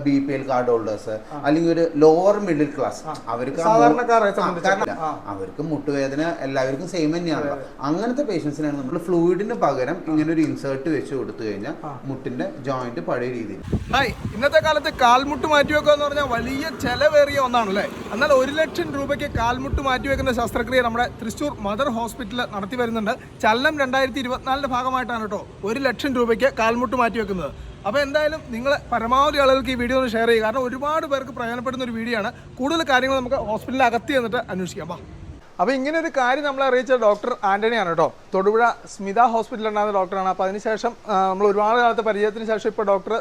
BPL card holders അല്ലെങ്കിൽ ഒരു lower middle class അവർക്ക് അവർക്ക് മുട്ടുവേദന എല്ലാവർക്കും സെയിം തന്നെയാണ്. അങ്ങനത്തെ പേഷ്യൻസിനാണ് നമ്മൾ ഫ്ലൂയിഡിന് പകരം ഇങ്ങനെ ഒരു ഇൻസേർട്ട് വെച്ച് കൊടുത്തു കഴിഞ്ഞാൽ മുട്ടിന്റെ ജോയിന്റ് പഴയ രീതിയിൽ. ഇന്നത്തെ കാലത്ത് കാൽമുട്ട് മാറ്റിവെക്കുക എന്ന് പറഞ്ഞാൽ വലിയ ചെലവേറിയ ഒന്നാണല്ലേ. എന്നാൽ 1 ലക്ഷം രൂപയ്ക്ക് കാൽമുട്ട് മാറ്റിവെക്കുന്ന ശസ്ത്രക്രിയ നമ്മുടെ തൃശ്ശൂർ മദർ ഹോസ്പിറ്റലിൽ നടത്തി വരുന്നുണ്ട്. ചലനം 2024 ഭാഗമായിട്ടാണ് കേട്ടോ 1 ലക്ഷം രൂപയ്ക്ക് കാൽമുട്ട് മാറ്റിവെക്കുന്നത്. അപ്പോൾ എന്തായാലും നിങ്ങൾ പരമാവധി ആളുകൾക്ക് ഈ വീഡിയോ ഒന്ന് ഷെയർ ചെയ്യുക. കാരണം ഒരുപാട് പേർക്ക് പ്രയോജനപ്പെടുന്ന ഒരു വീഡിയോ ആണ്. കൂടുതൽ കാര്യങ്ങൾ നമുക്ക് ഹോസ്പിറ്റലിൽ അകത്ത് ചെന്നിട്ട് അന്വേഷിക്കാം. അപ്പോൾ ഇങ്ങനെ ഒരു കാര്യം നമ്മളെ അറിയിച്ച ഡോക്ടർ ആൻ്റണിയാണ് കേട്ടോ. തൊടുപുഴ സ്മിത ഹോസ്പിറ്റലിൽ ഉണ്ടാകുന്ന ഡോക്ടറാണ്. അപ്പോൾ അതിനുശേഷം നമ്മൾ ഒരുപാട് കാലത്തെ പരിചയത്തിന് ശേഷം ഇപ്പോൾ ഡോക്ടർ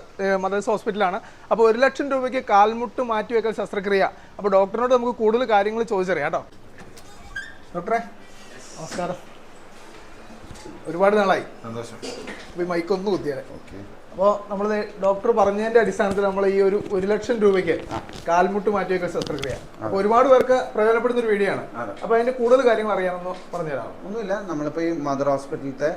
മദേഴ്സ് ഹോസ്പിറ്റലാണ്. അപ്പോൾ 1 ലക്ഷം രൂപയ്ക്ക് കാൽമുട്ട് മാറ്റിവെക്കൽ ശസ്ത്രക്രിയ. അപ്പോൾ ഡോക്ടറിനോട് നമുക്ക് കൂടുതൽ കാര്യങ്ങൾ ചോദിച്ചറിയാം കേട്ടോ. ഡോക്ടറെ നമസ്കാരം. ഒരുപാട് നാളായി. സന്തോഷം. അപ്പോൾ ഈ മൈക്കൊന്ന് കുത്തിയാലേ. ഓക്കെ. അപ്പോൾ നമ്മൾ ഡോക്ടർ പറഞ്ഞതിന്റെ അടിസ്ഥാനത്തിൽ നമ്മൾ ഈ ഒരു 1 ലക്ഷം രൂപയ്ക്ക് കാൽമുട്ട് മാറ്റിവെക്കൽ ശസ്ത്രക്രിയ അപ്പോൾ ഒരുപാട് പേർക്ക് പ്രയോജനപ്പെടുന്ന ഒരു വീഡിയോ ആണ്. അപ്പോൾ അതിന്റെ കൂടുതൽ കാര്യങ്ങൾ അറിയാമെന്ന് പറഞ്ഞുതരാം. ഒന്നുമില്ല, നമ്മളിപ്പോൾ ഈ മദർ ഹോസ്പിറ്റലിലത്തെ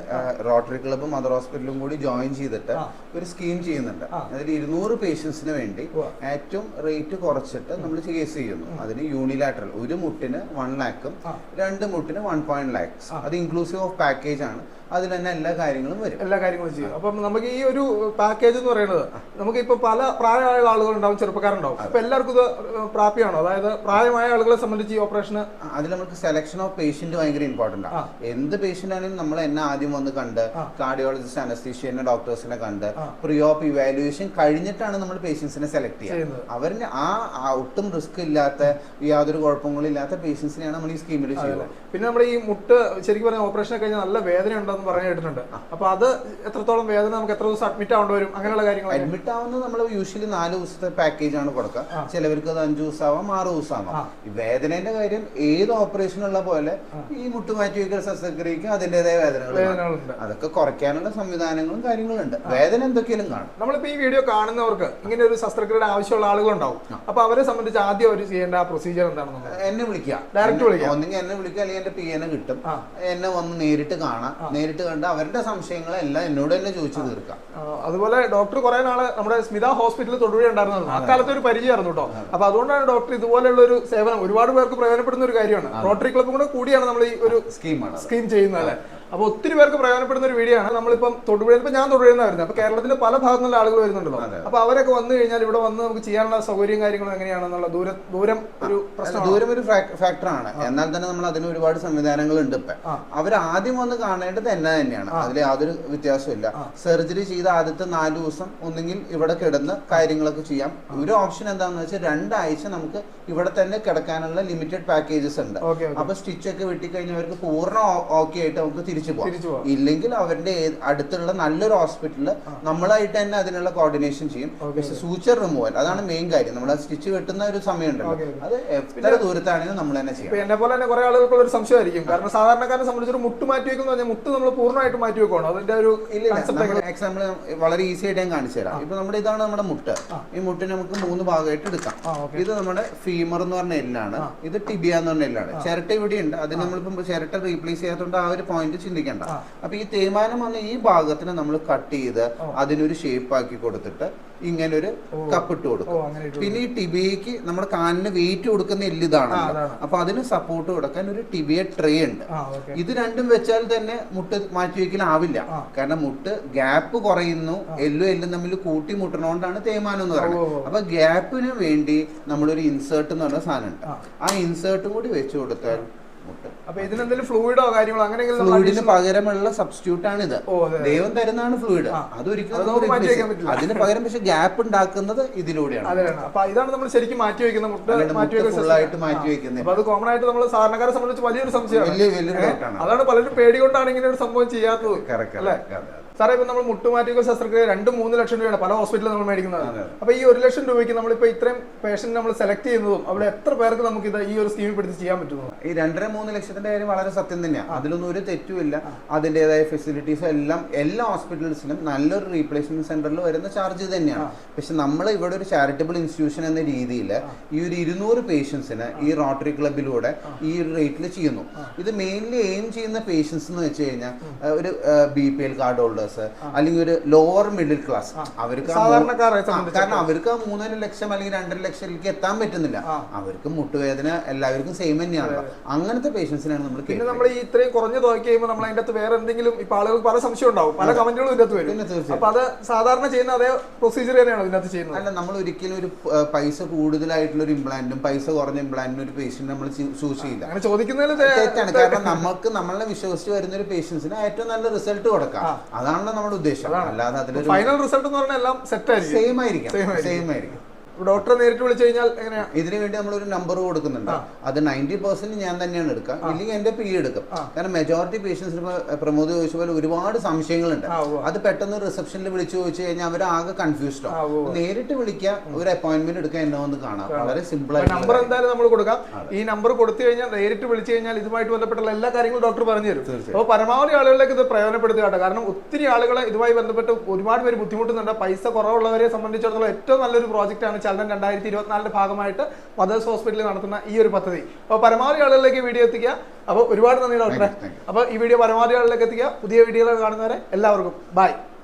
റോട്ടറി ക്ലബ്ബും മദർ ഹോസ്പിറ്റലും കൂടി ജോയിൻ ചെയ്തിട്ട് ഒരു സ്കീം ചെയ്യുന്നുണ്ട്. അതിൽ 200 പേഷ്യൻസിന് വേണ്ടി ഏറ്റവും റേറ്റ് കുറച്ചിട്ട് നമ്മൾ കേസ് ചെയ്യുന്നു. അതിന് യൂണിലാറ്ററൽ ഒരു മുട്ടിന് 1 lakhും 2 മുട്ടിന് 1.1 lakhs. അത് ഇൻക്ലൂസീവ് ഓഫ് പാക്കേജ് ആണ്. അതിൽ തന്നെ എല്ലാ കാര്യങ്ങളും വരും. എല്ലാ കാര്യങ്ങളും ചെയ്യും. അപ്പം നമുക്ക് ഈ ഒരു പാക്കേജ് എന്ന് പറയുന്നത് നമുക്കിപ്പോൾ പല പ്രായമായ ആളുകളുണ്ടാവും, ചെറുപ്പക്കാരുണ്ടാവും. അപ്പൊ എല്ലാവർക്കും ഇത് പ്രാപ്യമാണോ? അതായത് പ്രായമായ ആളുകളെ സംബന്ധിച്ച് ഈ ഓപ്പറേഷന് അതിൽ നമുക്ക് സെലക്ഷൻ ഓഫ് പേഷ്യന്റ് ഭയങ്കര ഇമ്പോർട്ടന്റ് ആണ്. എന്ത് പേഷ്യന്റ് ആണെങ്കിലും നമ്മൾ എന്നെ ആദ്യം വന്ന് കണ്ട് കാർഡിയോളജിസ്റ്റ്, അനസ്തീഷ്യനെ, ഡോക്ടേഴ്സിനെ കണ്ട് പ്രീ ഓപ്പ് ഇവാലുവേഷൻ കഴിഞ്ഞിട്ടാണ് നമ്മൾ പേഷ്യൻസിനെ സെലക്ട് ചെയ്യുന്നത്. അവരിന് ഒട്ടും റിസ്ക് ഇല്ലാത്ത യാതൊരു കുഴപ്പങ്ങളും ഇല്ലാത്ത പേഷ്യൻസിനെയാണ് നമ്മൾ ഈ സ്കീമിൽ ചെയ്യുന്നത്. പിന്നെ നമ്മുടെ ഈ മുട്ട് ശരിക്കും പറഞ്ഞാൽ ഓപ്പറേഷൻ കഴിഞ്ഞാൽ നല്ല വേദന ഉണ്ടെന്ന് പറഞ്ഞു കേട്ടിട്ടുണ്ട്. അപ്പൊ അത് എത്രത്തോളം വേദന, നമുക്ക് എത്ര ദിവസം അഡ്മിറ്റ് ആവേണ്ടി വരും, അങ്ങനെയുള്ള കാര്യങ്ങൾ? അഡ്മിറ്റ് ആവുന്നത് നമ്മൾ യൂഷ്വലി 4 ദിവസത്തെ പാക്കേജ് ആണ് കൊടുക്കുക. ചിലവർക്ക് അത് 5 ദിവസം ആവാം, 6 ദിവസം ആവാം. ഈ വേദനയുടെ കാര്യം ഏത് ഓപ്പറേഷനുള്ള പോലെ ഈ മുട്ടുമാറ്റിവെക്കൽ ശസ്ത്രക്രിയക്ക് അതിൻ്റെതായ വേദനകളുണ്ട്. അതൊക്കെ കുറയ്ക്കാനുള്ള സംവിധാനങ്ങളും കാര്യങ്ങളും ഉണ്ട്. വേദന എന്തൊക്കെയും കാണും. നമ്മളിപ്പോ ഈ വീഡിയോ കാണുന്നവർക്ക് ഇങ്ങനെ ഒരു ശസ്ത്രക്രിയയുടെ ആവശ്യമുള്ള ആളുകളുണ്ടാവും. അപ്പൊ അവരെ സംബന്ധിച്ച് ആദ്യം അവർ ചെയ്യേണ്ട പ്രൊസീജിയർ എന്താണെന്ന് എന്നെ വിളിക്കുക, ഡയറക്റ്റ് വിളിക്കുക. ഒന്നെങ്കിൽ എന്നെ വിളിക്കുക, അല്ലെങ്കിൽ എന്റെ PA കിട്ടും. എന്നെ വന്ന് നേരിട്ട് കാണാം. നേരിട്ട് കണ്ട് അവരുടെ സംശയങ്ങളെല്ലാം എന്നോട് തന്നെ ചോദിച്ചു തീർക്കാം. അതുപോലെ ഡോക്ടർ കുറെ നാള് നമ്മുടെ സ്മിത ഹോസ്പിറ്റലിൽ തൊടുപുഴ ഉണ്ടായിരുന്നത് അക്കാലത്ത് ഒരു പരിചയമായിരുന്നു കേട്ടോ. അപ്പൊ അതുകൊണ്ടാണ് ഡോക്ടർ ഇതുപോലെയുള്ള ഒരു സേവനം ഒരുപാട് പേർക്ക് പ്രയോജനപ്പെടുന്ന ഒരു കാര്യമാണ്. റോട്ടറി ക്ലബും കൂടെ കൂടിയാണ് നമ്മൾ ഈ ഒരു സ്കീം ചെയ്യുന്നത്. അപ്പോൾ ഒത്തിരി പേർക്ക് പ്രയോജനപ്പെടുന്ന ഒരു വീഡിയോ ആണ്. നമ്മളിപ്പം തൊടുപുഴയിൽ, ഇപ്പം ഞാൻ തൊടുപുഴയിൽ നിന്ന് വരുന്നത്. അപ്പോൾ കേരളത്തിലെ പല ഭാഗത്തുനിന്നുള്ള ആളുകൾ വരുന്നുണ്ടല്ലോ. അപ്പോൾ അവരൊക്കെ വന്നു കഴിഞ്ഞാൽ ഇവിടെ വന്ന് നമുക്ക് ചെയ്യാനുള്ള സൗകര്യം കാര്യങ്ങളും എങ്ങനെയാണെന്നുള്ള ദൂരം ഒരു പ്രശ്നം, ദൂരം ഒരു ഫാക്ടറാണ്. എന്നാൽ തന്നെ നമ്മൾ അതിന് ഒരുപാട് സംവിധാനങ്ങൾ ഉണ്ട്. ഇപ്പം അവർ ആദ്യം വന്ന് കാണേണ്ടത് എന്നെ തന്നെയാണ്. അതിൽ യാതൊരു വ്യത്യാസമില്ല. സർജറി ചെയ്ത ആദ്യത്തെ 4 ദിവസം ഒന്നെങ്കിൽ ഇവിടെ കിടന്ന് കാര്യങ്ങളൊക്കെ ചെയ്യാം. ഒരു ഓപ്ഷൻ എന്താണെന്ന് വെച്ചാൽ 2 ആഴ്ച നമുക്ക് ഇവിടെ തന്നെ കിടക്കാനുള്ള ലിമിറ്റഡ് പാക്കേജസ് ഉണ്ട്. അപ്പൊ സ്റ്റിച്ച് ഒക്കെ വെട്ടിക്കഴിഞ്ഞവർക്ക് പൂർണ്ണ ഓക്കെ ആയിട്ട് നമുക്ക് തിരിച്ചു പോകാം. ഇല്ലെങ്കിൽ അവരുടെ അടുത്തുള്ള നല്ലൊരു ഹോസ്പിറ്റലിൽ നമ്മളായിട്ട് തന്നെ അതിനുള്ള കോർഡിനേഷൻ ചെയ്യും. പക്ഷെ സൂച്ചർ റിമൂവൽ അതാണ് മെയിൻ കാര്യം. നമ്മൾ സ്റ്റിച്ച് വെട്ടുന്ന ഒരു സമയം ഉണ്ടല്ലോ, അത് എത്ര ദൂരത്താണെങ്കിലും നമ്മൾ തന്നെ ചെയ്യും. എന്നെ പോലെ തന്നെ കുറെ ആളുകൾക്കുള്ള ഒരു സംശയമായിരിക്കും. കാരണം സാധാരണക്കാരെ സംബന്ധിച്ചൊരു മുട്ട് മാറ്റി വെക്കുന്ന പറഞ്ഞാൽ മുട്ട് നമ്മൾ പൂർണ്ണമായിട്ട് മാറ്റി വെക്കണം. അതിന്റെ ഒരു എക്സാമ്പിൾ വളരെ ഈസി ആയിട്ട് ഞാൻ കാണിച്ചു തരാം. ഇപ്പൊ നമ്മുടെ ഇതാണ് നമ്മുടെ മുട്ട്. ഈ മുട്ടിനെ നമുക്ക് 3 ഭാഗമായിട്ട് എടുക്കാം. ഇത് നമ്മുടെ ഫീമർ എന്ന് പറഞ്ഞ എല്ലാണ്, ഇത് ടിബിയ എന്ന് പറഞ്ഞ എല്ലാണ്. ചിരട്ട ഇവിടെ ഉണ്ട്. അതിന് നമ്മളിപ്പോ ചിരട്ട റീപ്ലേസ് ചെയ്യാത്തതുകൊണ്ട് ആ ഒരു പോയിന്റ് ചിന്തിക്കണ്ട. അപ്പൊ ഈ തേയ്മാനം വന്ന ഈ ഭാഗത്തിന് നമ്മൾ കട്ട് ചെയ്ത് അതിനൊരു ഷേപ്പ് ആക്കി കൊടുത്തിട്ട് ഇങ്ങനെ ഒരു കപ്പിട്ട് കൊടുക്കും. പിന്നെ ഈ ടിബിയക്ക് നമ്മുടെ കാലിന് വെയിറ്റ് കൊടുക്കുന്ന എല്ലിതാണ്. അപ്പൊ അതിന് സപ്പോർട്ട് കൊടുക്കാൻ ഒരു ടിബിയ ട്രേ ഉണ്ട്. ഇത് രണ്ടും വെച്ചാൽ തന്നെ മുട്ട് മാറ്റിവെക്കലാവില്ല. കാരണം മുട്ട് ഗ്യാപ്പ് കുറയുന്നു, എല്ലും തമ്മിൽ കൂട്ടി മുട്ടണോണ്ടാണ് തേയ്മാനം എന്ന് പറയുന്നത്. അപ്പൊ ഗ്യാപ്പിന് വേണ്ടി നമ്മളൊരു ഇൻസേർട്ട് എന്ന് പറഞ്ഞ സാധനം ഉണ്ട്. ആ ഇൻസേർട്ടും കൂടി വെച്ചു കൊടുത്താൽ അപ്പൊ ഇതിനെന്തെങ്കിലും ഫ്ലൂയിഡോ കാര്യങ്ങളോ അങ്ങനെ ഫ്ലൂയിഡിന് പകരമുള്ള സബ്സ്റ്റിറ്റ്യൂട്ട് ആണ് ഇത്. ദൈവം തരുന്നതാണ് ഫ്ലൂയിഡ്. അതൊരിക്കലും അതിന് പകരം പക്ഷെ ഗ്യാപ്പ് ഉണ്ടാക്കുന്നത് ഇതിലൂടെയാണ്. അപ്പൊ ഇതാണ് നമ്മൾ ശരിക്കും മാറ്റി വെക്കുന്ന ഫുള്ളായിട്ട് മാറ്റി വെക്കുന്നത്. അത് കോമൺ ആയിട്ട് നമ്മൾ സാധാരണക്കാരെ സംബന്ധിച്ച് വലിയൊരു സംശയമാണ്. അതാണ് പലരും പേടി കൊണ്ടാണ് ഇങ്ങനെ ഒരു സംഭവം ചെയ്യാത്തത്. അല്ലേ സാറേ? ഇപ്പൊ നമ്മൾ മുട്ടുമാറ്റിവെക്കൽ ശസ്ത്രക്രിയ 2-3 ലക്ഷം രൂപയാണ് പല ഹോസ്പിറ്റലിൽ നമ്മൾ മേടിക്കുന്നത്. അപ്പൊ ഈ 1 ലക്ഷം രൂപയ്ക്ക് നമ്മളിപ്പോ ഇത്രയും പേഷ്യന്റ് നമ്മൾ സെലക്ട് ചെയ്യുന്നതും അവിടെ എത്ര പേർക്ക് നമുക്ക് ഇത് ഈ ഒരു സ്കീമിൽ പെടുത്തി ചെയ്യാൻ പറ്റുന്നു? ഈ 2-3 ലക്ഷത്തിന്റെ കാര്യം വളരെ സത്യം തന്നെയാണ്. അതിലൊന്നും ഒരു തെറ്റുമില്ല. അതിൻ്റെതായ ഫെസിലിറ്റീസ് എല്ലാം എല്ലാ ഹോസ്പിറ്റൽസിലും നല്ലൊരു റീപ്ലേസ്മെന്റ് സെന്ററിൽ വരുന്ന ചാർജ് തന്നെയാണ്. പക്ഷെ നമ്മൾ ഇവിടെ ഒരു ചാരിറ്റബിൾ ഇൻസ്റ്റിറ്റ്യൂഷൻ എന്ന രീതിയിൽ ഈ ഒരു 200 പേഷ്യൻസിന് ഈ റോട്ടറി ക്ലബിലൂടെ ഈ ഒരു റേറ്റിൽ ചെയ്യുന്നു. ഇത് മെയിൻലി എയിം ചെയ്യുന്ന പേഷ്യൻസ് എന്ന് വെച്ച് കഴിഞ്ഞാൽ ഒരു BPL കാർഡ് ഹോൾഡർ, വർക്കേഴ്സ് അല്ലെങ്കിൽ ഒരു ലോവർ മിഡിൽ ക്ലാസ് അവർക്ക് കാരണം അവർക്ക് 3 ലക്ഷം അല്ലെങ്കിൽ 2.5 ലക്ഷത്തിലേക്ക് എത്താൻ പറ്റുന്നില്ല. അവർക്ക് മുട്ടുവേദന എല്ലാവർക്കും സെയിം തന്നെയാണ്. അങ്ങനത്തെ പേഷ്യൻസിനാണ് നമ്മൾ. പിന്നെ നമ്മൾ ഈ ഇത്രയും കുറഞ്ഞ തുകയ്ക്ക് കഴിയുമ്പോൾ നമ്മൾ അതിന്റെ അകത്ത് വേറെ എന്തെങ്കിലും ഇപ്പൊ ആളുകൾക്ക് പല സംശയം ഉണ്ടാവും, പല കമന്റുകളും ഇതിന്റെ അകത്ത് വരും. അപ്പൊ അത് സാധാരണ ചെയ്യുന്ന അതേ പ്രൊസീജിയർ തന്നെയാണ് ഇതിനകത്ത് ചെയ്യുന്നത്. അല്ല, നമ്മൾ ഒരിക്കലും ഒരു പൈസ കൂടുതലായിട്ടുള്ള ഒരു ഇംപ്ലാന്റും പൈസ കുറഞ്ഞ ഇംപ്ലാന്റിനും ഒരു പേഷ്യന്റ് നമ്മൾ ചൂസ് ചെയ്യില്ല. അങ്ങനെ ചോദിക്കുന്നതിൽ തെറ്റാണ്. കാരണം നമുക്ക് നമ്മളെ വിശ്വസിച്ച് വരുന്ന ഒരു പേഷ്യൻസിന് ഏറ്റവും നല്ല റിസൾട്ട് കൊടുക്കാം. അതാണല്ലോ നമ്മുടെ ഉദ്ദേശം. അല്ലാതെ അതിൽ ഫൈനൽ റിസൾട്ട് എന്ന് പറഞ്ഞാൽ എല്ലാം സെറ്റ് ആയിരിക്കും, സെയിം ആയിരിക്കും. ഡോക്ടറെ നേരിട്ട് വിളിച്ചു കഴിഞ്ഞാൽ എങ്ങനെയാ? ഇതിനു വേണ്ടി നമ്മളൊരു നമ്പർ കൊടുക്കുന്നുണ്ട്. അത് 90% ഞാൻ തന്നെയാണ് എടുക്കുക, ഇല്ലെങ്കിൽ എന്റെ പി എടുക്കും. കാരണം മെജോറിറ്റി പേഷ്യൻസിന് ഇപ്പൊ പ്രമോദ് ചോദിച്ച പോലെ ഒരുപാട് സംശയങ്ങളുണ്ട്. അത് പെട്ടെന്ന് റിസപ്ഷനിൽ വിളിച്ചു ചോദിച്ചു കഴിഞ്ഞാൽ അവർ ആകെ കൺഫ്യൂസ്ഡ് ആവും. നേരിട്ട് വിളിക്കുക, ഒരു അപ്പോയിന്റ്മെന്റ് എടുക്കുക, എന്നെ വന്ന് കാണാം. വളരെ സിമ്പിൾ ആയിട്ട് നമ്പർ എന്തായാലും നമ്മൾ കൊടുക്കാം. ഈ നമ്പർ കൊടുത്തു കഴിഞ്ഞാൽ നേരിട്ട് വിളിച്ചു കഴിഞ്ഞാൽ ഇതുമായിട്ട് ബന്ധപ്പെട്ടുള്ള എല്ലാ കാര്യങ്ങളും ഡോക്ടർ പറഞ്ഞു തരും. അപ്പോൾ പരമാവധി ആളുകളിലേക്ക് ഇത് പ്രയോജനപ്പെടുത്തുക. കാരണം ഒത്തിരി ആളുകളെ ഇതുമായി ബന്ധപ്പെട്ട് ഒരുപാട് പേര് ബുദ്ധിമുട്ടുന്നുണ്ട്. പൈസ കുറവുള്ളവരെ സംബന്ധിച്ചിടത്തോളം ഏറ്റവും നല്ലൊരു പ്രോജക്റ്റ് ആണ് ചലനം 2024 ഭാഗമായിട്ട് മദേഴ്സ് ഹോസ്പിറ്റലിൽ നടത്തുന്ന ഈ ഒരു പദ്ധതി. അപ്പോൾ പരമാവധി ആളുകളിലേക്ക് വീഡിയോ എത്തിക്കുക. അപ്പോൾ ഒരുപാട് നന്ദി ഡോക്ടറെ. അപ്പോൾ ഈ വീഡിയോ പരമാവധി ആളുകളിലേക്ക് എത്തിക്കുക. പുതിയ വീഡിയോകൾ കാണുന്നവരെ എല്ലാവർക്കും ബൈ.